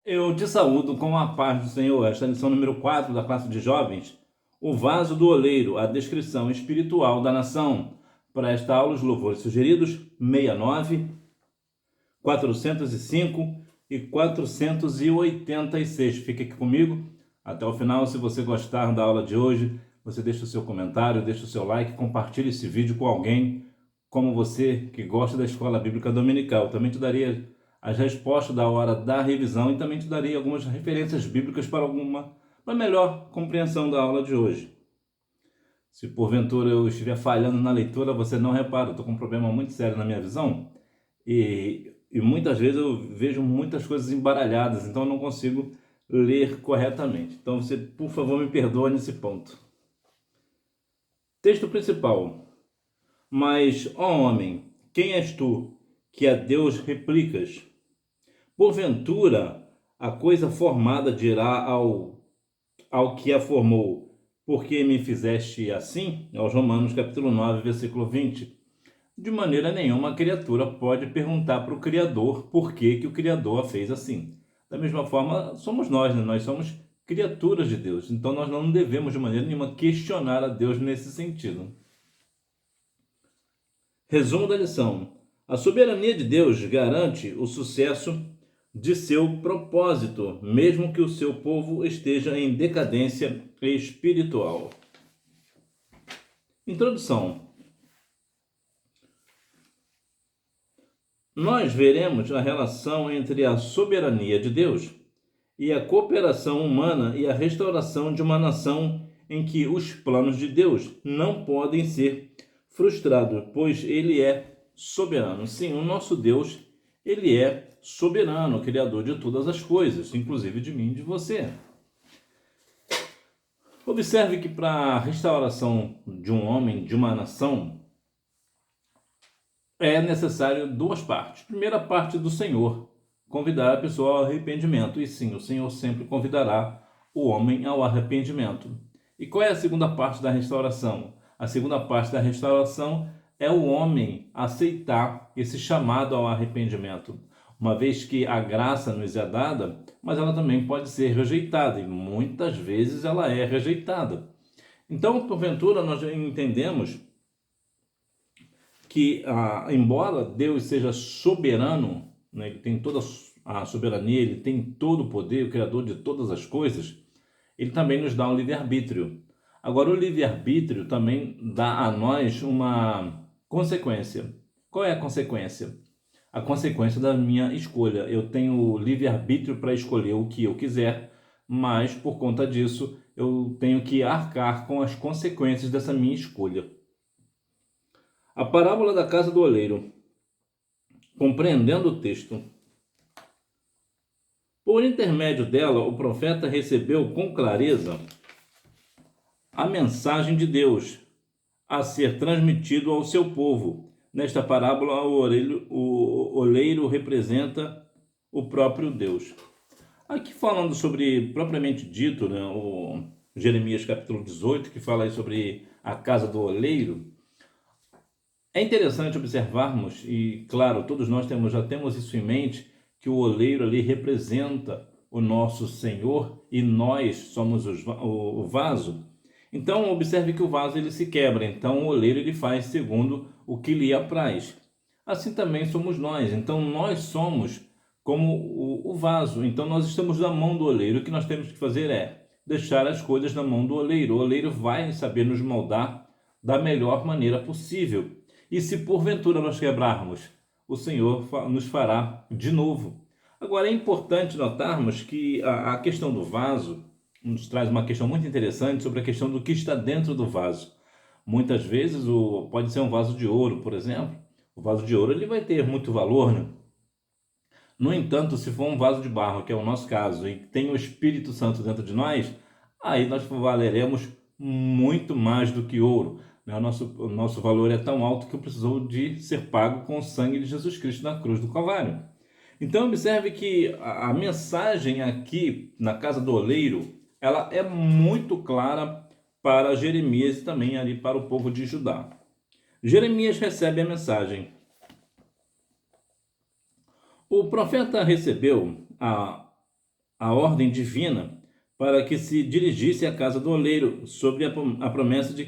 Eu te saúdo com a paz do Senhor. Esta é a lição número 4 da classe de jovens. O vaso do oleiro, a descrição espiritual da nação. Para esta aula, os louvores sugeridos, 69, 405 e 486. Fique aqui comigo até o final. Se você gostar da aula de hoje, você deixa o seu comentário, deixa o seu like, compartilhe esse vídeo com alguém como você que gosta da Escola Bíblica Dominical. Também te daria as respostas da hora da revisão e também te darei algumas referências bíblicas para melhor compreensão da aula de hoje. Se porventura eu estiver falhando na leitura, você não repara, eu estou com um problema muito sério na minha visão e muitas vezes eu vejo muitas coisas embaralhadas, então eu não consigo ler corretamente. Então você, por favor, me perdoe nesse ponto. Texto principal. Mas, ó homem, quem és tu, que a Deus replicas? Porventura, a coisa formada dirá ao que a formou, por que me fizeste assim? Aos Romanos capítulo 9, versículo 20. De maneira nenhuma a criatura pode perguntar para o Criador por que o Criador a fez assim. Da mesma forma, somos nós, né? Nós somos criaturas de Deus, então nós não devemos de maneira nenhuma questionar a Deus nesse sentido. Resumo da lição. A soberania de Deus garante o sucesso de seu propósito, mesmo que o seu povo esteja em decadência espiritual. Introdução. Nós veremos a relação entre a soberania de Deus e a cooperação humana e a restauração de uma nação em que os planos de Deus não podem ser frustrados, pois Ele é soberano. Sim, o nosso Deus, Ele é soberano, criador de todas as coisas, inclusive de mim e de você. Observe que para a restauração de um homem, de uma nação, é necessário duas partes. Primeira parte do Senhor, convidar a pessoa ao arrependimento. E sim, o Senhor sempre convidará o homem ao arrependimento. E qual é a segunda parte da restauração? A segunda parte da restauração é o homem aceitar esse chamado ao arrependimento. Uma vez que a graça nos é dada, mas ela também pode ser rejeitada, e muitas vezes ela é rejeitada. Então, porventura, nós entendemos que, embora Deus seja soberano, né, ele tem toda a soberania, ele tem todo o poder, o Criador de todas as coisas, ele também nos dá um livre-arbítrio. Agora, o livre-arbítrio também dá a nós uma consequência. Qual é a consequência? A consequência da minha escolha. Eu tenho livre-arbítrio para escolher o que eu quiser, mas por conta disso eu tenho que arcar com as consequências dessa minha escolha. A parábola da casa do oleiro. Compreendendo o texto. Por intermédio dela, o profeta recebeu com clareza a mensagem de Deus a ser transmitido ao seu povo. Nesta parábola, o oleiro representa o próprio Deus. Aqui falando sobre, propriamente dito, né, o Jeremias capítulo 18, que fala aí sobre a casa do oleiro, é interessante observarmos, e claro, todos nós já temos isso em mente, que o oleiro ali representa o nosso Senhor e nós somos o vaso. Então, observe que o vaso ele se quebra, então o oleiro ele faz segundo o que lhe apraz. Assim também somos nós, então nós somos como o vaso, então nós estamos na mão do oleiro. O que nós temos que fazer é deixar as coisas na mão do oleiro. O oleiro vai saber nos moldar da melhor maneira possível. E se porventura nós quebrarmos, o Senhor nos fará de novo. Agora é importante notarmos que a questão do vaso nos traz uma questão muito interessante sobre a questão do que está dentro do vaso. Muitas vezes pode ser um vaso de ouro, por exemplo. O vaso de ouro ele vai ter muito valor, né? No entanto, se for um vaso de barro, que é o nosso caso, e tem o Espírito Santo dentro de nós, aí nós valeremos muito mais do que ouro. O nosso valor é tão alto que precisou de ser pago com o sangue de Jesus Cristo na cruz do Calvário. Então observe que a mensagem aqui na casa do oleiro, ela é muito clara para Jeremias e também ali para o povo de Judá. Jeremias recebe a mensagem. O profeta recebeu a ordem divina para que se dirigisse à casa do oleiro, sob a promessa de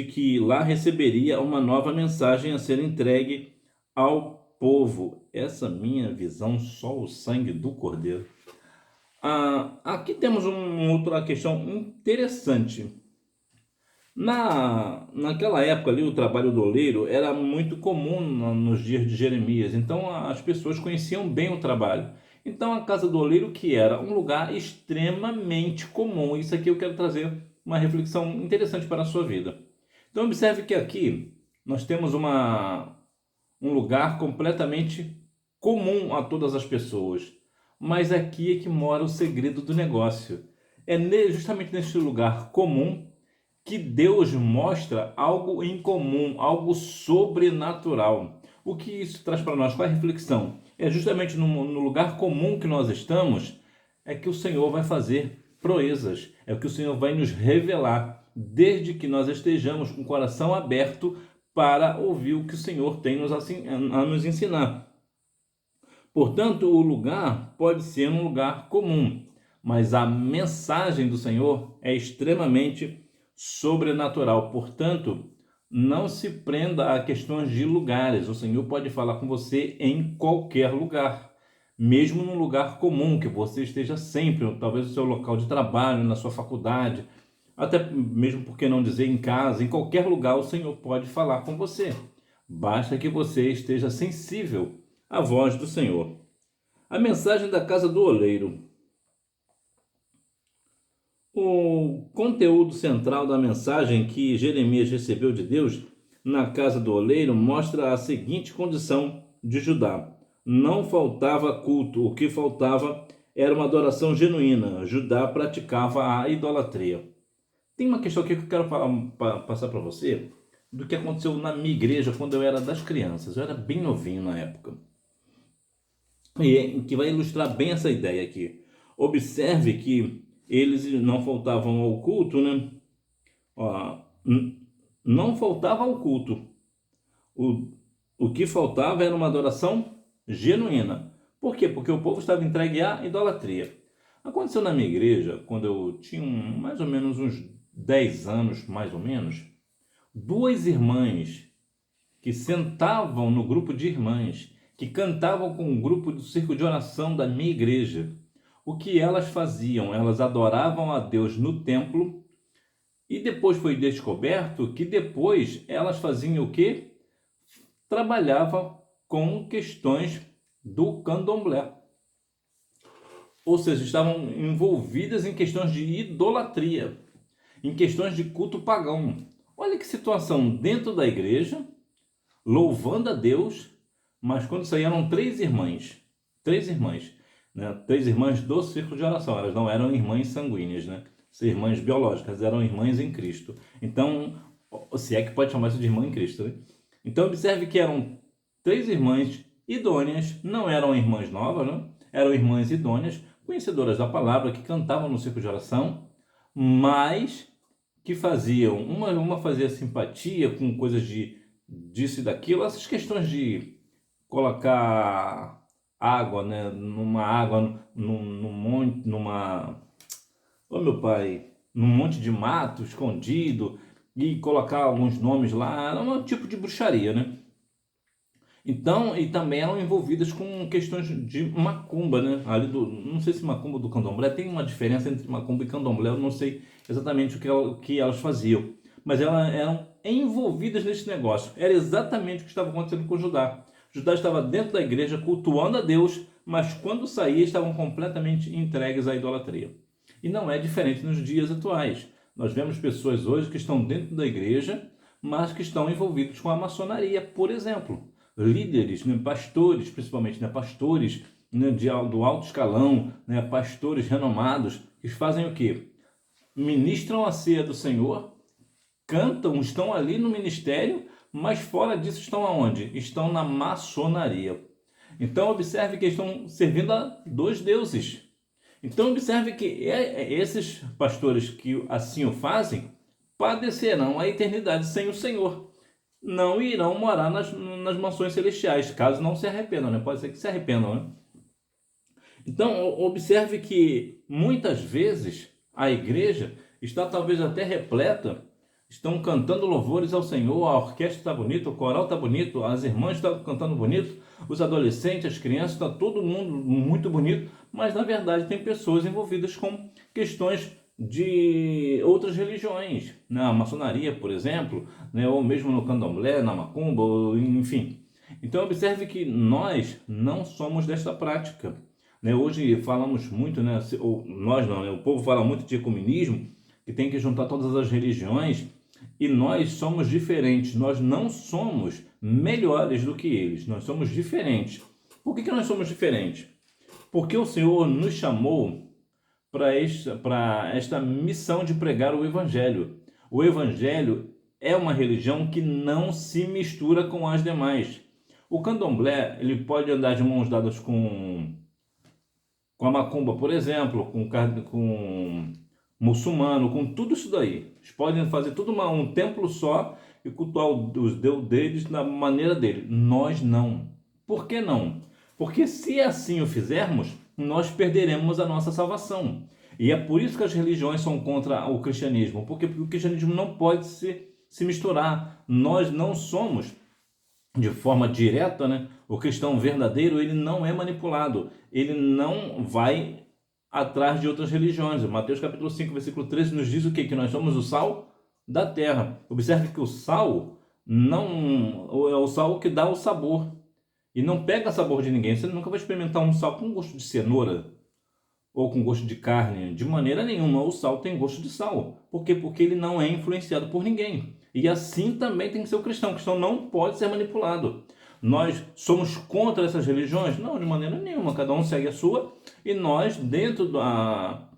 que lá receberia uma nova mensagem a ser entregue ao povo. Essa minha visão, só o sangue do Cordeiro. Aqui temos uma outra questão interessante. Naquela época ali, o trabalho do oleiro era muito comum nos dias de Jeremias, então as pessoas conheciam bem o trabalho. Então a casa do oleiro, que era um lugar extremamente comum, isso aqui eu quero trazer uma reflexão interessante para a sua vida. Então observe que aqui nós temos um lugar completamente comum a todas as pessoas, mas aqui é que mora o segredo do negócio. É justamente neste lugar comum que Deus mostra algo em comum, algo sobrenatural. O que isso traz para nós? Qual é a reflexão? É justamente no lugar comum que nós estamos, é que o Senhor vai fazer proezas, é o que o Senhor vai nos revelar, desde que nós estejamos com o coração aberto para ouvir o que o Senhor tem a nos ensinar. Portanto, o lugar pode ser um lugar comum, mas a mensagem do Senhor é extremamente sobrenatural. Portanto, não se prenda a questões de lugares. O Senhor pode falar com você em qualquer lugar, mesmo num lugar comum que você esteja sempre, talvez no seu local de trabalho, na sua faculdade, até mesmo, por que não dizer, em casa, em qualquer lugar o Senhor pode falar com você. Basta que você esteja sensível à voz do Senhor. A mensagem da casa do oleiro. O conteúdo central da mensagem que Jeremias recebeu de Deus na casa do oleiro mostra a seguinte condição de Judá: não faltava culto, o que faltava era uma adoração genuína. Judá praticava a idolatria. Tem uma questão aqui que eu quero passar para você do que aconteceu na minha igreja quando eu era das crianças. Eu era bem novinho na época. E que vai ilustrar bem essa ideia aqui. Observe que eles não faltavam ao culto, né? Não faltava ao culto. O que faltava era uma adoração genuína. Por quê? Porque o povo estava entregue à idolatria. Aconteceu na minha igreja, quando eu tinha mais ou menos uns 10 anos, mais ou menos, duas irmãs que sentavam no grupo de irmãs, que cantavam com um grupo do círculo de oração da minha igreja. O que elas faziam? Elas adoravam a Deus no templo e depois foi descoberto que depois elas faziam o quê? Trabalhavam com questões do candomblé. Ou seja, estavam envolvidas em questões de idolatria, em questões de culto pagão. Olha que situação, dentro da igreja, louvando a Deus, mas quando saíram três irmãs, né? Três irmãs do círculo de oração, elas não eram irmãs sanguíneas, né? Irmãs biológicas, eram irmãs em Cristo. Então, se é que pode chamar isso de irmã em Cristo, né? Então, observe que eram três irmãs idôneas, não eram irmãs novas, né? Eram irmãs idôneas, conhecedoras da palavra, que cantavam no círculo de oração, mas que faziam, uma fazia simpatia com coisas disso e daquilo, essas questões de colocar água, né, num monte, num monte de mato escondido e colocar alguns nomes lá, era um tipo de bruxaria, né? Então, e também eram envolvidas com questões de macumba, né? Não sei se macumba do candomblé, tem uma diferença entre macumba e candomblé, eu não sei exatamente o que elas faziam, mas elas eram envolvidas nesse negócio. Era exatamente o que estava acontecendo com Judá. Judá estava dentro da igreja cultuando a Deus, mas quando saía estavam completamente entregues à idolatria. E não é diferente nos dias atuais. Nós vemos pessoas hoje que estão dentro da igreja, mas que estão envolvidos com a maçonaria, por exemplo. Líderes, né, pastores, principalmente, né, pastores, né, do alto escalão, né, pastores renomados, que fazem o quê? Ministram a ceia do Senhor, cantam, estão ali no ministério, mas fora disso estão aonde? Estão na maçonaria. Então observe que estão servindo a dois deuses. Então observe que esses pastores que assim o fazem padecerão a eternidade sem o Senhor. Não irão morar nas mansões celestiais, caso não se arrependam, né? Pode ser que se arrependam, né? Então, observe que muitas vezes a igreja está talvez até repleta, estão cantando louvores ao Senhor, a orquestra está bonita, o coral está bonito, as irmãs estão cantando bonito, os adolescentes, as crianças, está todo mundo muito bonito, mas na verdade tem pessoas envolvidas com questões de outras religiões, na maçonaria, por exemplo, né, ou mesmo no candomblé, na macumba, enfim. Então observe que nós não somos desta prática, né? Hoje falamos muito, né, ou nós não, né, o povo fala muito de ecumenismo, que tem que juntar todas as religiões, e nós somos diferentes, nós não somos melhores do que eles, nós somos diferentes. Por que nós somos diferentes? Porque o Senhor nos chamou para esta missão de pregar o Evangelho. O Evangelho é uma religião que não se mistura com as demais. O candomblé, ele pode andar de mãos dadas com a macumba, por exemplo, com muçulmano, com tudo isso daí. Eles podem fazer tudo um templo só e cultuar os deuses deles da maneira dele. Nós não. Por que não? Porque se assim o fizermos, nós perderemos a nossa salvação. E é por isso que as religiões são contra o cristianismo, porque o cristianismo não pode se misturar. Nós não somos, de forma direta, né? O cristão verdadeiro, ele não é manipulado, ele não vai atrás de outras religiões. Mateus capítulo 5, versículo 13 nos diz o quê? Que nós somos o sal da terra. Observe que o sal não é o sal que dá o sabor. E não pega sabor de ninguém. Você nunca vai experimentar um sal com gosto de cenoura ou com gosto de carne. De maneira nenhuma, o sal tem gosto de sal. Por quê? Porque ele não é influenciado por ninguém. E assim também tem que ser o cristão. O cristão não pode ser manipulado. Nós somos contra essas religiões? Não, de maneira nenhuma. Cada um segue a sua. E nós, dentro da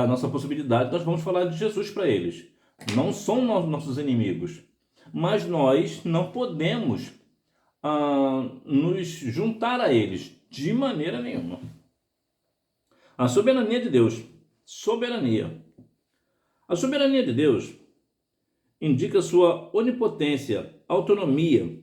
nossa possibilidade, nós vamos falar de Jesus para eles. Não são nossos inimigos. Mas nós não podemos nos juntar a eles de maneira nenhuma. A soberania de Deus. Soberania. A soberania de Deus indica sua onipotência, autonomia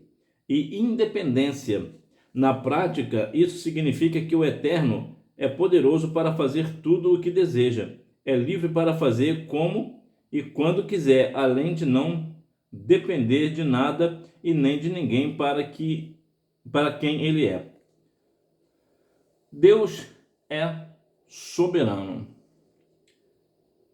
e independência. Na prática, isso significa que o Eterno é poderoso para fazer tudo o que deseja. É livre para fazer como e quando quiser, além de não depender de nada e nem de ninguém para quem ele é. Deus é soberano.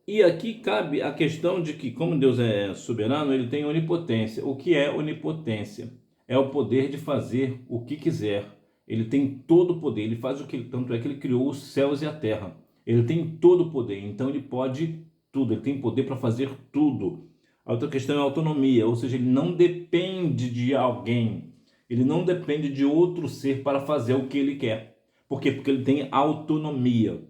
E aqui cabe a questão de que, como Deus é soberano, ele tem onipotência. O que é onipotência? É o poder de fazer o que quiser. Ele tem todo o poder, ele faz o que, tanto é que ele criou os céus e a terra. Ele tem todo o poder, então ele pode tudo, ele tem poder para fazer tudo. A outra questão é a autonomia, ou seja, ele não depende de alguém, ele não depende de outro ser para fazer o que ele quer. Por quê? Porque ele tem autonomia.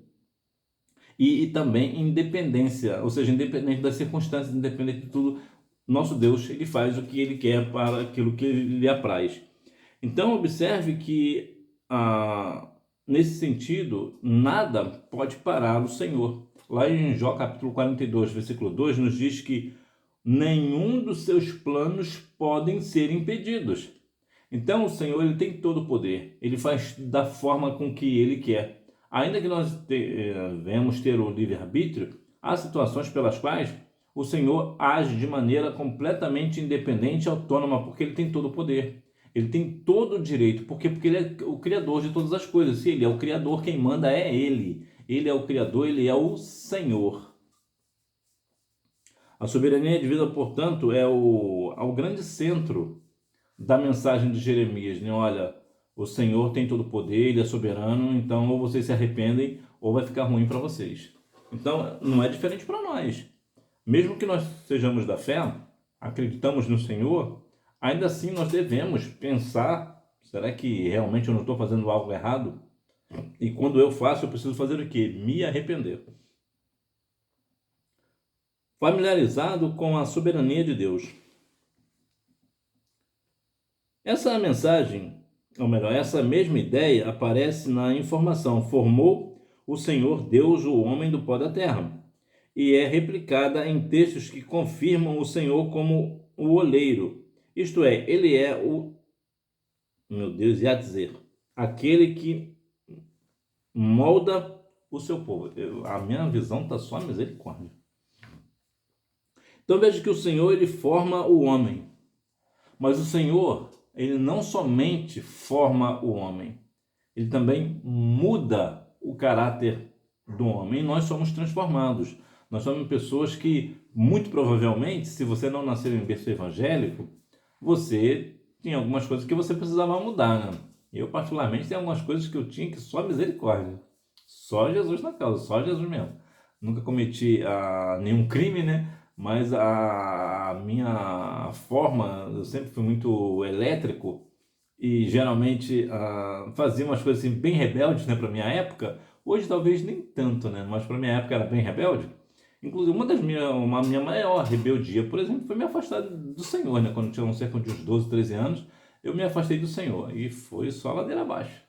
E também independência, ou seja, independente das circunstâncias, independente de tudo, nosso Deus, ele faz o que ele quer para aquilo que lhe apraz. Então, observe que, nesse sentido, nada pode parar o Senhor. Lá em Jó capítulo 42, versículo 2, nos diz que nenhum dos seus planos podem ser impedidos. Então, o Senhor, ele tem todo o poder, ele faz da forma com que ele quer. Ainda que nós venhamos ter o livre-arbítrio, há situações pelas quais o Senhor age de maneira completamente independente e autônoma, porque ele tem todo o poder. Ele tem todo o direito. Por quê? Porque ele é o Criador de todas as coisas. Se ele é o Criador, quem manda é ele. Ele é o Criador, ele é o Senhor. A soberania divina, portanto, é o grande centro da mensagem de Jeremias, né? Olha, o Senhor tem todo o poder, ele é soberano, então ou vocês se arrependem ou vai ficar ruim para vocês. Então, não é diferente para nós. Mesmo que nós sejamos da fé, acreditamos no Senhor, ainda assim nós devemos pensar, será que realmente eu não estou fazendo algo errado? E quando eu faço, eu preciso fazer o quê? Me arrepender. Familiarizado com a soberania de Deus. Essa mensagem, ou melhor, essa mesma ideia aparece na informação: formou o Senhor Deus o homem do pó da terra, e é replicada em textos que confirmam o Senhor como o oleiro, isto é, ele é o, meu Deus, ia dizer, aquele que molda o seu povo. A minha visão está só a misericórdia. Então veja que o Senhor, ele forma o homem. Mas o Senhor, ele não somente forma o homem, ele também muda o caráter do homem. E nós somos transformados. Nós somos pessoas que, muito provavelmente, se você não nasceu em berço evangélico, você tinha algumas coisas que você precisava mudar, né? Eu, particularmente, tenho algumas coisas que eu tinha que só misericórdia. Só Jesus na causa, só Jesus mesmo. Nunca cometi nenhum crime, né? Mas a minha forma, eu sempre fui muito elétrico e geralmente fazia umas coisas assim, bem rebeldes, né, para minha época. Hoje talvez nem tanto, né? Mas para minha época era bem rebelde. Inclusive, uma minha maior rebeldia, por exemplo, foi me afastar do Senhor, né? Quando eu tinha cerca de uns 12, 13 anos, eu me afastei do Senhor e foi só ladeira abaixo.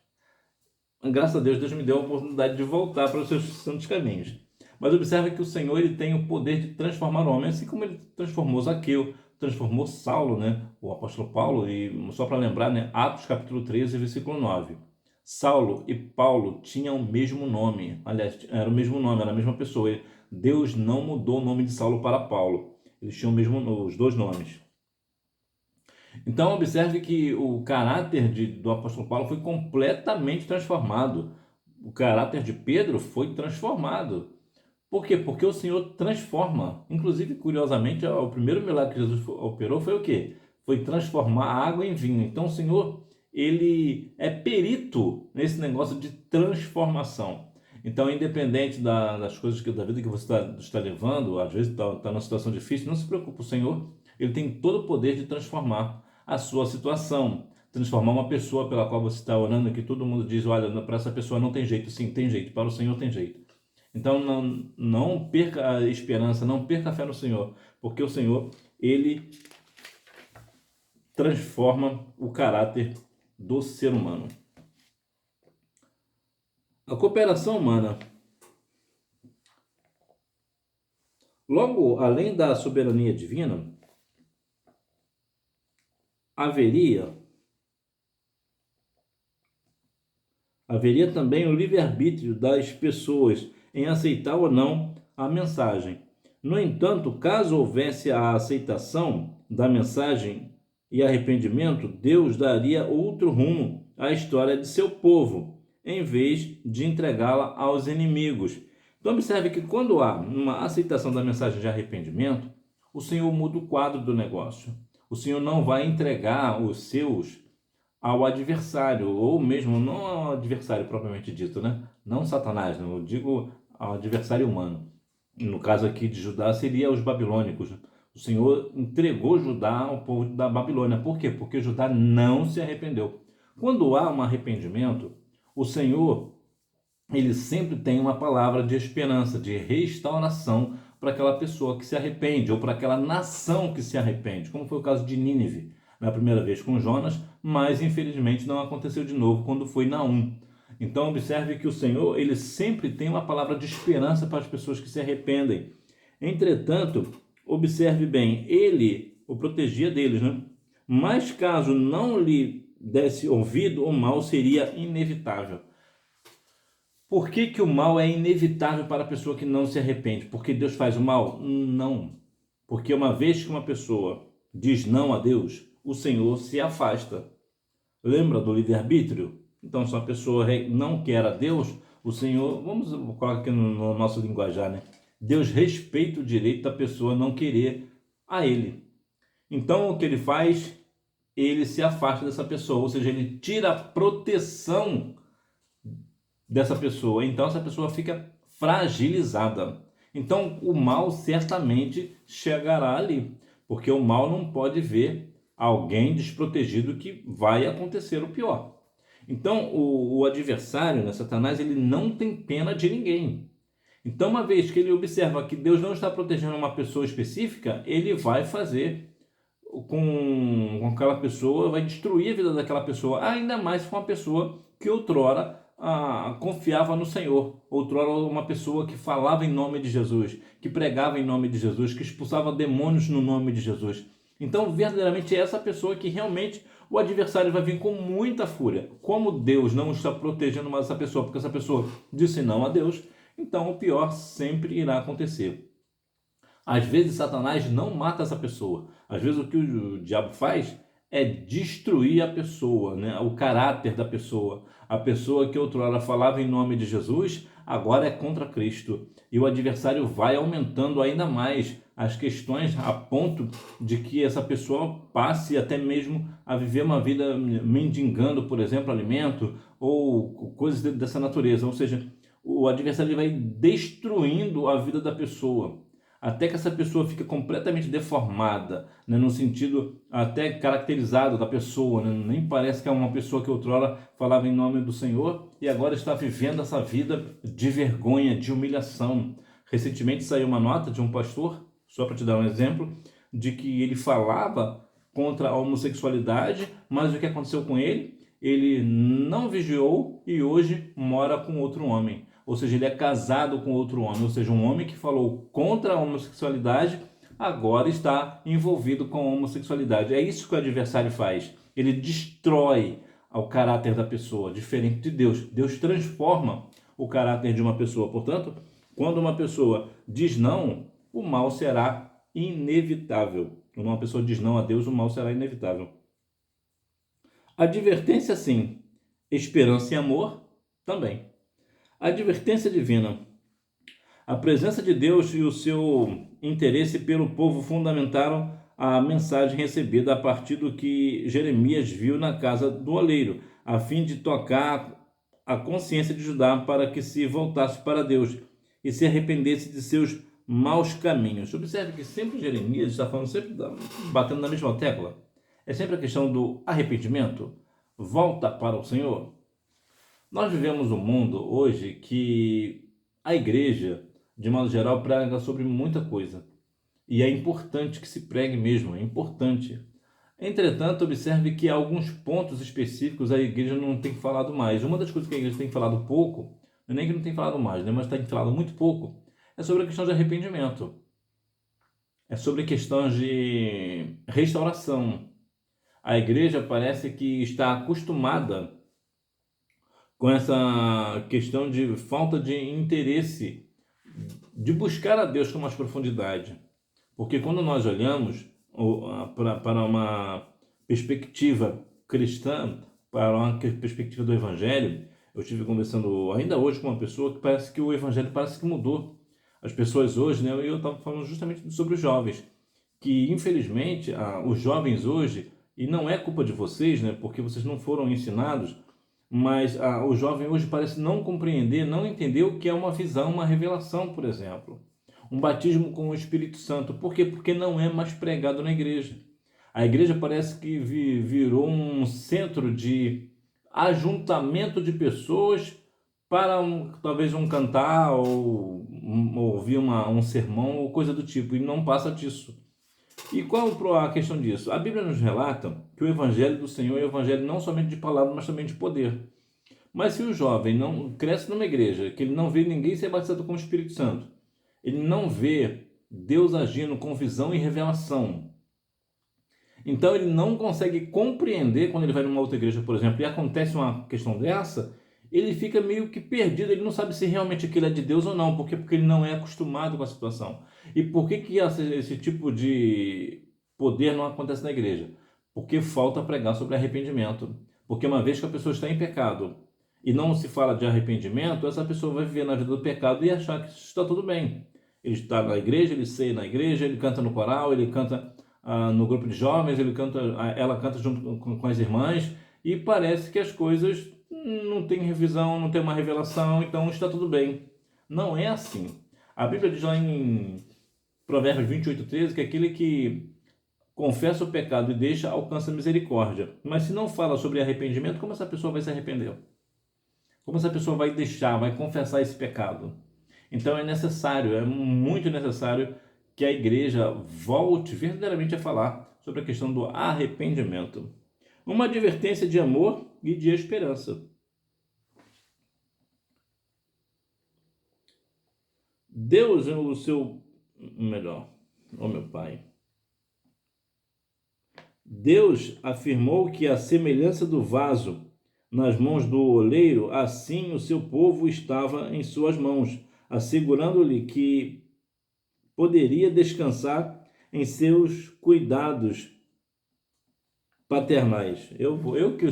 Graças a Deus, Deus me deu a oportunidade de voltar para os seus santos caminhos. Mas observe que o Senhor, ele tem o poder de transformar o homem, assim como ele transformou Zaqueu, transformou Saulo, né? O apóstolo Paulo, e só para lembrar, né? Atos capítulo 13, versículo 9. Saulo e Paulo tinham o mesmo nome, aliás, era o mesmo nome, era a mesma pessoa. Deus não mudou o nome de Saulo para Paulo, eles tinham os dois nomes. Então, observe que o caráter do apóstolo Paulo foi completamente transformado. O caráter de Pedro foi transformado. Por quê? Porque o Senhor transforma. Inclusive, curiosamente, o primeiro milagre que Jesus operou foi o quê? Foi transformar a água em vinho. Então, o Senhor, ele é perito nesse negócio de transformação. Então, independente das coisas da vida que você está levando, às vezes está numa situação difícil, não se preocupe, o Senhor, ele tem todo o poder de transformar a sua situação, transformar uma pessoa pela qual você está orando, que todo mundo diz, olha, para essa pessoa não tem jeito. Sim, tem jeito, para o Senhor tem jeito. Então não perca a esperança, não perca a fé no Senhor, porque o Senhor, ele transforma o caráter do ser humano. A cooperação humana, logo além da soberania divina, haveria também o livre-arbítrio das pessoas em aceitar ou não a mensagem. No entanto, caso houvesse a aceitação da mensagem e arrependimento, Deus daria outro rumo à história de seu povo, em vez de entregá-la aos inimigos. Então observe que quando há uma aceitação da mensagem de arrependimento, o Senhor muda o quadro do negócio. O Senhor não vai entregar os seus ao adversário, ou mesmo não ao adversário propriamente dito, né? Não Satanás, né? Eu digo ao adversário humano. No caso aqui de Judá seria os babilônicos. O Senhor entregou Judá ao povo da Babilônia. Por quê? Porque Judá não se arrependeu. Quando há um arrependimento, o Senhor, ele sempre tem uma palavra de esperança, de restauração para aquela pessoa que se arrepende, ou para aquela nação que se arrepende, como foi o caso de Nínive, na primeira vez com Jonas, mas infelizmente não aconteceu de novo quando foi Naum. Então observe que o Senhor, ele sempre tem uma palavra de esperança para as pessoas que se arrependem. Entretanto, observe bem, ele o protegia deles, né? Mas caso não lhe desse ouvido, o mal seria inevitável. Por que o mal é inevitável para a pessoa que não se arrepende? Porque Deus faz o mal? Não. Porque uma vez que uma pessoa diz não a Deus, o Senhor se afasta. Lembra do livre-arbítrio? Então, se uma pessoa não quer a Deus, o Senhor, vamos colocar aqui no nosso linguajar, né? Deus respeita o direito da pessoa não querer a Ele. Então, o que Ele faz? Ele se afasta dessa pessoa, ou seja, Ele tira a proteção dessa pessoa. Então, essa pessoa fica fragilizada. Então, o mal certamente chegará ali, porque o mal não pode ver alguém desprotegido que vai acontecer o pior. Então, o adversário, né, Satanás, ele não tem pena de ninguém. Então, uma vez que ele observa que Deus não está protegendo uma pessoa específica, ele vai fazer com aquela pessoa, vai destruir a vida daquela pessoa, ainda mais com uma pessoa que outrora confiava no Senhor, outrora uma pessoa que falava em nome de Jesus, que pregava em nome de Jesus, que expulsava demônios no nome de Jesus. Então, verdadeiramente, é essa pessoa que realmente o adversário vai vir com muita fúria. Como Deus não está protegendo mais essa pessoa, porque essa pessoa disse não a Deus, então o pior sempre irá acontecer. Às vezes Satanás não mata essa pessoa. Às vezes o que o diabo faz é destruir a pessoa, né? O caráter da pessoa. A pessoa que outrora falava em nome de Jesus, agora é contra Cristo. E o adversário vai aumentando ainda mais as questões a ponto de que essa pessoa passe até mesmo a viver uma vida mendigando, por exemplo, alimento ou coisas dessa natureza. Ou seja, o adversário vai destruindo a vida da pessoa até que essa pessoa fica completamente deformada, né, no sentido até caracterizado da pessoa, né, nem parece que é uma pessoa que outrora falava em nome do Senhor e agora está vivendo essa vida de vergonha, de humilhação. Recentemente saiu uma nota de um pastor, só para te dar um exemplo, de que ele falava contra a homossexualidade, mas o que aconteceu com ele? Ele não vigiou e hoje mora com outro homem. Ou seja, ele é casado com outro homem, ou seja, um homem que falou contra a homossexualidade agora está envolvido com a homossexualidade. É isso que o adversário faz. Ele destrói o caráter da pessoa, diferente de Deus. Deus transforma o caráter de uma pessoa. Portanto, quando uma pessoa diz não, o mal será inevitável. Quando uma pessoa diz não a Deus, o mal será inevitável. Advertência, sim. Esperança e amor, também. Advertência divina. A presença de Deus e o seu interesse pelo povo fundamentaram a mensagem recebida a partir do que Jeremias viu na casa do oleiro, a fim de tocar a consciência de Judá para que se voltasse para Deus e se arrependesse de seus maus caminhos. Observe que sempre Jeremias está falando, sempre batendo na mesma tecla. É sempre a questão do arrependimento. Volta para o Senhor. Nós vivemos um mundo hoje que a igreja, de modo geral, prega sobre muita coisa. E é importante que se pregue mesmo, é importante. Entretanto, observe que há alguns pontos específicos a igreja não tem falado mais. Uma das coisas que a igreja tem falado pouco, não é nem que não tem falado mais, né, mas tem falado muito pouco, é sobre a questão de arrependimento. É sobre questões de restauração. A igreja parece que está acostumada com essa questão de falta de interesse de buscar a Deus com mais profundidade. Porque quando nós olhamos para uma perspectiva cristã, para uma perspectiva do Evangelho, eu estive conversando ainda hoje com uma pessoa que parece que o Evangelho parece que mudou. As pessoas hoje, né, eu estava falando justamente sobre os jovens, que infelizmente os jovens hoje, e não é culpa de vocês, né, porque vocês não foram ensinados, mas o jovem hoje parece não compreender, não entender o que é uma visão, uma revelação, por exemplo. Um batismo com o Espírito Santo. Por quê? Porque não é mais pregado na igreja. A igreja parece que virou um centro de ajuntamento de pessoas para talvez um cantar ou ouvir um sermão ou coisa do tipo, e não passa disso. E qual a questão disso? A Bíblia nos relata que o Evangelho do Senhor é o Evangelho não somente de palavra, mas também de poder. Mas se o jovem não cresce numa igreja, que ele não vê ninguém ser batizado com o Espírito Santo, ele não vê Deus agindo com visão e revelação, então ele não consegue compreender quando ele vai numa outra igreja, por exemplo, e acontece uma questão dessa, ele fica meio que perdido, ele não sabe se realmente aquilo é de Deus ou não, porque ele não é acostumado com a situação. E por que esse tipo de poder não acontece na igreja? Porque falta pregar sobre arrependimento. Porque uma vez que a pessoa está em pecado e não se fala de arrependimento, essa pessoa vai viver na vida do pecado e achar que está tudo bem. Ele está na igreja, ele ceia na igreja, ele canta no coral, ele canta no grupo de jovens, ela canta junto com as irmãs, e parece que as coisas não tem revisão, não tem uma revelação, então está tudo bem. Não é assim. A Bíblia diz lá em Provérbios 28:13 que aquele que confessa o pecado e deixa alcança misericórdia. Mas se não fala sobre arrependimento, como essa pessoa vai se arrepender? Como essa pessoa vai deixar, vai confessar esse pecado? Então é necessário, é muito necessário que a igreja volte verdadeiramente a falar sobre a questão do arrependimento. Uma advertência de amor e de esperança. Deus é o seu melhor, ó meu Pai. Deus afirmou que a semelhança do vaso nas mãos do oleiro, assim o seu povo estava em suas mãos, assegurando-lhe que poderia descansar em seus cuidados paternais.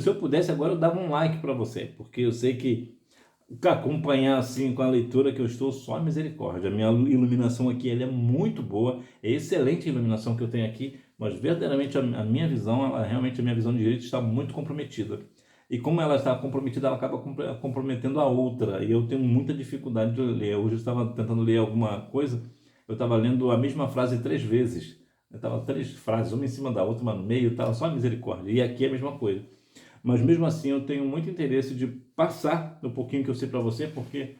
Se eu pudesse agora eu dava um like para você, porque eu sei que acompanhar assim com a leitura que eu estou, só misericórdia. A minha iluminação aqui ela é muito boa, é excelente a iluminação que eu tenho aqui, mas verdadeiramente a minha visão, realmente a minha visão de direito está muito comprometida. E como ela está comprometida, ela acaba comprometendo a outra, e eu tenho muita dificuldade de ler. Hoje eu estava tentando ler alguma coisa, eu estava lendo a mesma frase 3 vezes. Eu estava 3 frases, uma em cima da outra, uma no meio, estava só misericórdia. E aqui é a mesma coisa. Mas mesmo assim eu tenho muito interesse de passar um pouquinho que eu sei para você, porque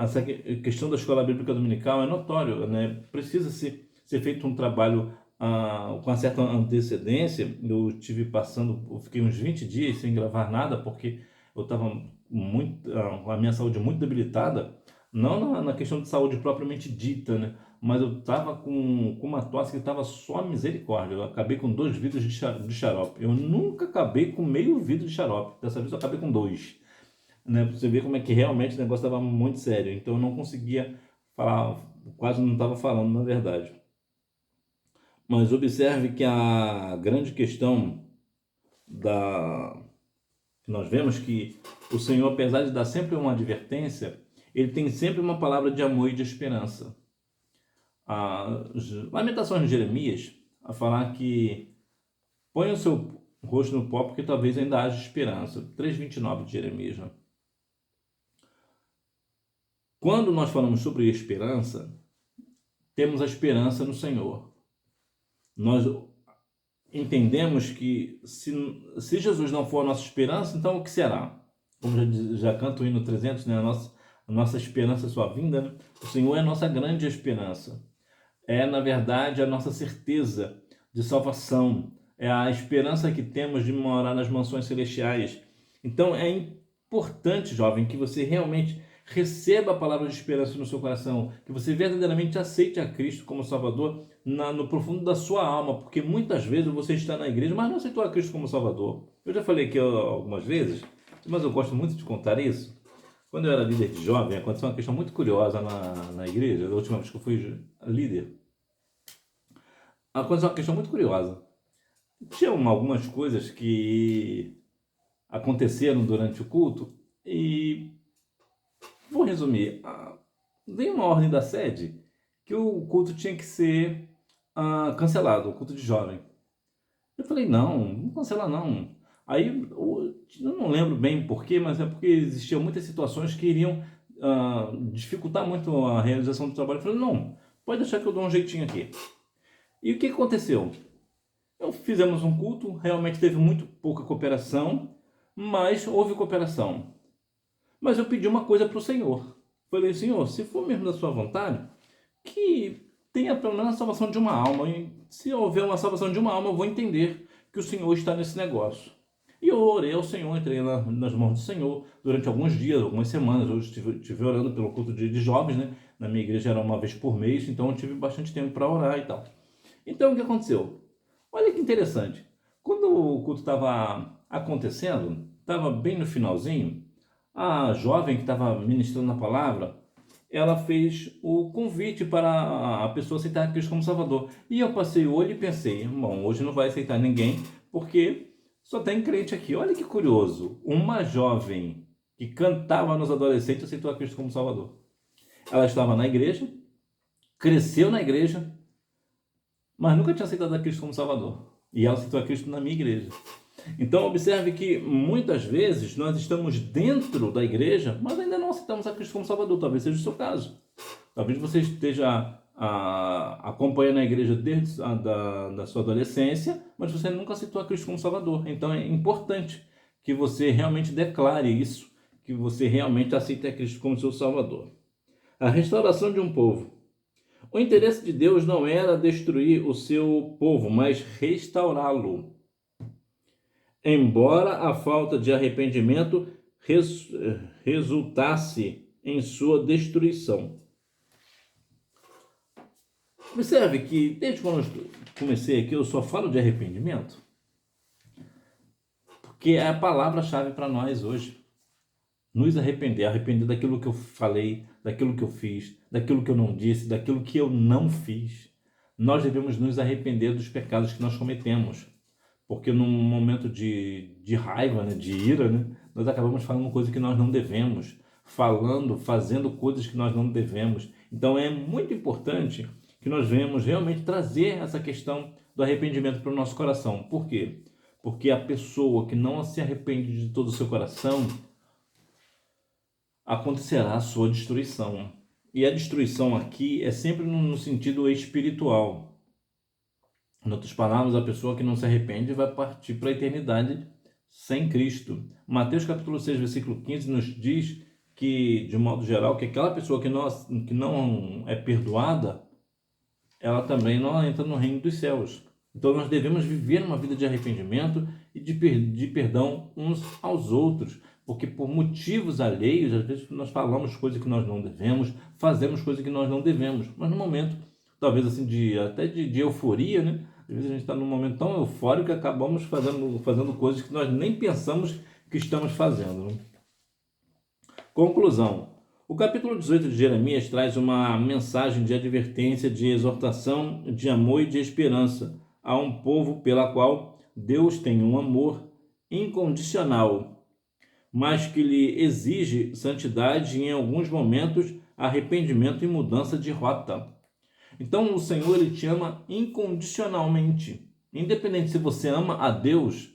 essa questão da escola bíblica dominical é notório, né? Precisa ser feito um trabalho com uma certa antecedência. Eu eu fiquei uns 20 dias sem gravar nada, porque eu estava com a minha saúde muito debilitada, não na questão de saúde propriamente dita, né? Mas eu estava com uma tosse que estava só misericórdia. Eu acabei com 2 vidros de xarope. Eu nunca acabei com meio vidro de xarope. Dessa vez eu acabei com 2. Né? Pra você ver como é que realmente o negócio estava muito sério. Então eu não conseguia falar, quase não estava falando na verdade. Mas observe que a grande questão nós vemos que o Senhor, apesar de dar sempre uma advertência, ele tem sempre uma palavra de amor e de esperança. As Lamentações de Jeremias, a falar que põe o seu rosto no pó porque talvez ainda haja esperança. 3:29 de Jeremias. Né? Quando nós falamos sobre esperança, temos a esperança no Senhor. Nós entendemos que se Jesus não for a nossa esperança, então o que será? Como já canta o hino 300, né? A nossa esperança é sua vinda. Né? O Senhor é a nossa grande esperança. É, na verdade, a nossa certeza de salvação, é a esperança que temos de morar nas mansões celestiais. Então, é importante, jovem, que você realmente receba a palavra de esperança no seu coração, que você verdadeiramente aceite a Cristo como Salvador no profundo da sua alma, porque muitas vezes você está na igreja, mas não aceitou a Cristo como Salvador. Eu já falei aqui algumas vezes, mas eu gosto muito de contar isso. Quando eu era líder de jovem, aconteceu uma questão muito curiosa na igreja, da última vez que eu fui líder. Aconteceu uma questão muito curiosa. Tinha algumas coisas que aconteceram durante o culto e vou resumir. Veio uma ordem da sede que o culto tinha que ser cancelado, o culto de jovem. Eu falei, não cancelar não. Aí eu não lembro bem porquê, mas é porque existiam muitas situações que iriam dificultar muito a realização do trabalho. Eu falei, não, pode deixar que eu dou um jeitinho aqui. E o que aconteceu? Fizemos um culto, realmente teve muito pouca cooperação, mas houve cooperação. Mas eu pedi uma coisa para o Senhor. Falei, Senhor, se for mesmo da sua vontade, que tenha pelo menos a salvação de uma alma. E se houver uma salvação de uma alma, eu vou entender que o Senhor está nesse negócio. E eu orei ao Senhor, entrei nas mãos do Senhor durante alguns dias, algumas semanas. Eu estive orando pelo culto de jovens, né? Na minha igreja era uma vez por mês, então eu tive bastante tempo para orar e tal. Então o que aconteceu? Olha que interessante. Quando o culto estava acontecendo, estava bem no finalzinho, a jovem que estava ministrando a palavra, ela fez o convite para a pessoa aceitar Cristo como Salvador. E eu passei o olho e pensei, bom, hoje não vai aceitar ninguém, porque só tem crente aqui. Olha que curioso, uma jovem que cantava nos adolescentes aceitou a Cristo como Salvador. Ela estava na igreja, cresceu na igreja, mas nunca tinha aceitado a Cristo como Salvador. E ela aceitou a Cristo na minha igreja. Então, observe que muitas vezes nós estamos dentro da igreja, mas ainda não aceitamos a Cristo como Salvador. Talvez seja o seu caso. Talvez você esteja acompanhando a igreja desde da sua adolescência, mas você nunca aceitou a Cristo como Salvador. Então, é importante que você realmente declare isso, que você realmente aceite a Cristo como seu Salvador. A restauração de um povo. O interesse de Deus não era destruir o seu povo, mas restaurá-lo. Embora a falta de arrependimento resultasse em sua destruição. Observe que desde quando comecei aqui, eu só falo de arrependimento porque é a palavra-chave para nós hoje. Nos arrepender daquilo que eu falei, daquilo que eu fiz, daquilo que eu não disse, daquilo que eu não fiz. Nós devemos nos arrepender dos pecados que nós cometemos, porque num momento de raiva, né, de ira, né, nós acabamos falando coisas que nós não devemos, fazendo coisas que nós não devemos. Então é muito importante que nós venhamos realmente trazer essa questão do arrependimento para o nosso coração. Por quê? Porque a pessoa que não se arrepende de todo o seu coração, acontecerá a sua destruição. E a destruição aqui é sempre no sentido espiritual. Em outras palavras, a pessoa que não se arrepende vai partir para a eternidade sem Cristo. Mateus capítulo 6, versículo 15 nos diz que, de modo geral, que aquela pessoa que não é perdoada, ela também não entra no reino dos céus. Então nós devemos viver uma vida de arrependimento e de perdão uns aos outros, porque por motivos alheios, às vezes nós falamos coisas que nós não devemos, fazemos coisas que nós não devemos, mas no momento, talvez assim, até de euforia, né? Às vezes a gente está num momento tão eufórico que acabamos fazendo coisas que nós nem pensamos que estamos fazendo, né? Conclusão. O capítulo 18 de Jeremias traz uma mensagem de advertência, de exortação, de amor e de esperança a um povo pela qual Deus tem um amor incondicional, mas que lhe exige santidade e, em alguns momentos, arrependimento e mudança de rota. Então, o Senhor, ele te ama incondicionalmente. Independente se você ama a Deus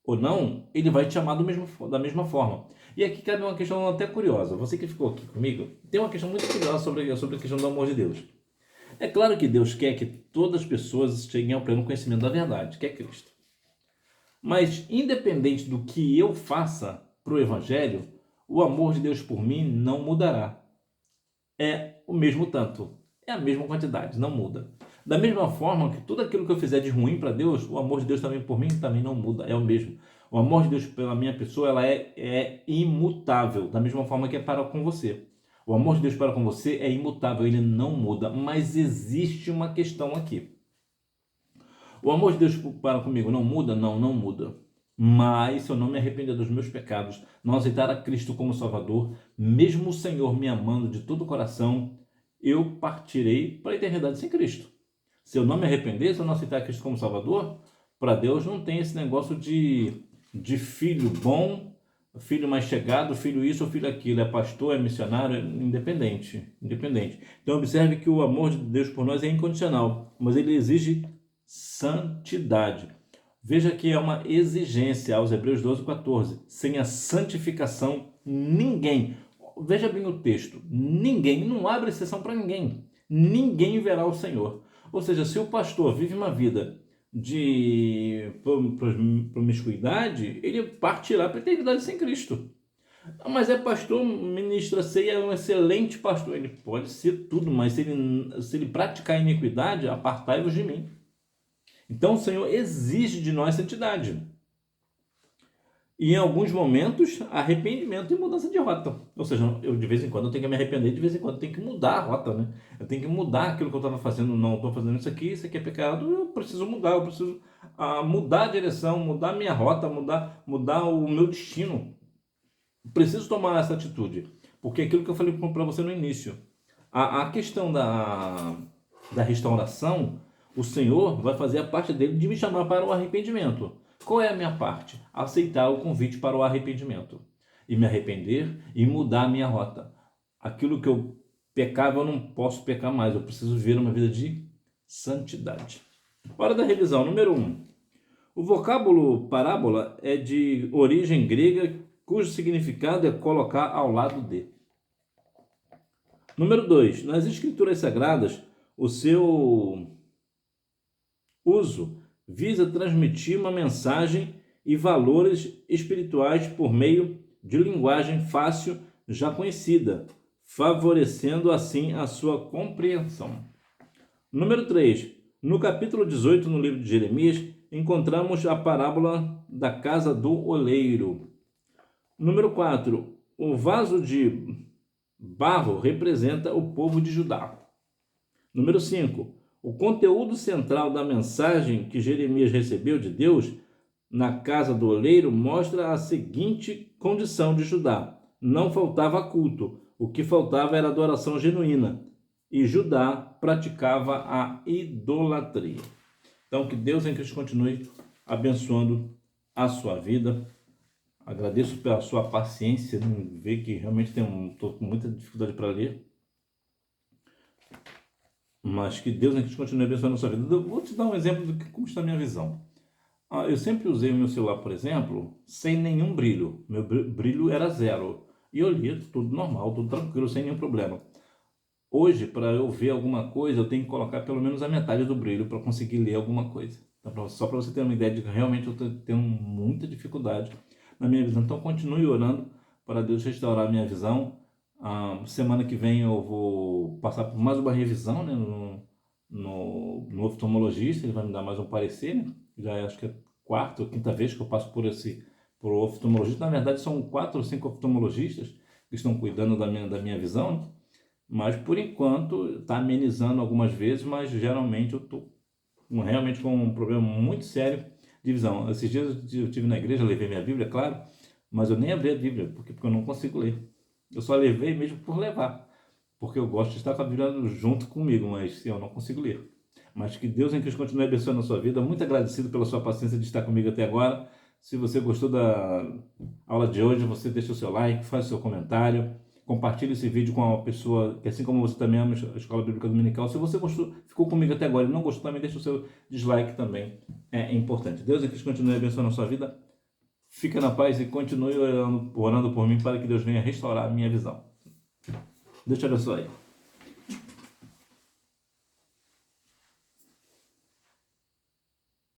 ou não, ele vai te amar da mesma forma. E aqui cabe uma questão até curiosa. Você que ficou aqui comigo, tem uma questão muito curiosa sobre a questão do amor de Deus. É claro que Deus quer que todas as pessoas cheguem ao pleno conhecimento da verdade, que é Cristo. Mas, independente do que eu faça para o Evangelho, o amor de Deus por mim não mudará. É o mesmo tanto, é a mesma quantidade, não muda. Da mesma forma que tudo aquilo que eu fizer de ruim para Deus, o amor de Deus também por mim também não muda, é o mesmo. O amor de Deus pela minha pessoa, ela é imutável, da mesma forma que é para com você. O amor de Deus para com você é imutável, ele não muda, mas existe uma questão aqui. O amor de Deus para comigo não muda? Não, não muda. Mas se eu não me arrepender dos meus pecados, não aceitar a Cristo como Salvador, mesmo o Senhor me amando de todo o coração, eu partirei para a eternidade sem Cristo. Se eu não me arrepender, se eu não aceitar Cristo como Salvador, para Deus não tem esse negócio de filho bom, filho mais chegado, filho isso ou filho aquilo, é pastor, é missionário, é independente. Então observe que o amor de Deus por nós é incondicional, mas ele exige santidade. Veja que é uma exigência aos Hebreus 12:14. Sem a santificação, ninguém, veja bem o texto, ninguém, não abre exceção para ninguém, ninguém verá o Senhor. Ou seja, se o pastor vive uma vida de promiscuidade, ele partirá para a eternidade sem Cristo. Mas é pastor, ministra ceia, é um excelente pastor. Ele pode ser tudo, mas se ele praticar iniquidade, apartai-vos de mim. Então o Senhor exige de nós santidade. E em alguns momentos, arrependimento e mudança de rota. Ou seja, eu de vez em quando eu tenho que me arrepender, de vez em quando eu tenho que mudar a rota, né? Eu tenho que mudar aquilo que eu estava fazendo. Não, estou fazendo isso aqui é pecado, eu preciso mudar, eu preciso mudar a direção, mudar a minha rota, mudar o meu destino. Preciso tomar essa atitude. Porque aquilo que eu falei para você no início, a questão da restauração, o Senhor vai fazer a parte dele de me chamar para o arrependimento. Qual é a minha parte? Aceitar o convite para o arrependimento. E me arrepender e mudar a minha rota. Aquilo que eu pecava, eu não posso pecar mais. Eu preciso viver uma vida de santidade. Hora da revisão. Número 1. O vocábulo parábola é de origem grega, cujo significado é colocar ao lado de. Número 2. Nas Escrituras Sagradas, o seu uso visa transmitir uma mensagem e valores espirituais por meio de linguagem fácil já conhecida, favorecendo assim a sua compreensão. Número 3. No capítulo 18, no livro de Jeremias, encontramos a parábola da casa do oleiro. Número 4. O vaso de barro representa o povo de Judá. Número 5. O conteúdo central da mensagem que Jeremias recebeu de Deus na casa do oleiro mostra a seguinte condição de Judá: não faltava culto, o que faltava era adoração genuína, e Judá praticava a idolatria. Então, que Deus em Cristo continue abençoando a sua vida. Agradeço pela sua paciência, ver que realmente estou com muita dificuldade para ler. Mas que Deus em Cristo continue abençoando a sua vida. Eu vou te dar um exemplo de como está a minha visão. Eu sempre usei o meu celular, por exemplo, sem nenhum brilho. Meu brilho era zero. E eu lia tudo normal, tudo tranquilo, sem nenhum problema. Hoje, para eu ver alguma coisa, eu tenho que colocar pelo menos a metade do brilho para conseguir ler alguma coisa. Então, só para você ter uma ideia de que realmente eu estou tendo muita dificuldade na minha visão. Então, continue orando para Deus restaurar a minha visão. Semana que vem eu vou passar por mais uma revisão, né, no oftalmologista. Ele vai me dar mais um parecer, né? Já acho que é quarta ou quinta vez que eu passo por oftalmologista. Na verdade, são 4 ou 5 oftalmologistas que estão cuidando da minha visão, né? Mas por enquanto está amenizando algumas vezes, mas geralmente eu estou realmente com um problema muito sério de visão. Esses dias eu estive na igreja, levei minha Bíblia, claro, mas eu nem abri a Bíblia, porque eu não consigo ler. Eu só levei mesmo por levar, porque eu gosto de estar com a Bíblia junto comigo, mas eu não consigo ler. Mas que Deus em Cristo continue abençoando a sua vida. Muito agradecido pela sua paciência de estar comigo até agora. Se você gostou da aula de hoje, você deixa o seu like, faz o seu comentário. Compartilhe esse vídeo com uma pessoa que, assim como você também ama a Escola Bíblica Dominical. Se você gostou, ficou comigo até agora e não gostou, também deixa o seu dislike também. É importante. Deus em Cristo continue abençoando a sua vida. Fica na paz e continue orando por mim para que Deus venha restaurar a minha visão. Deus te abençoe.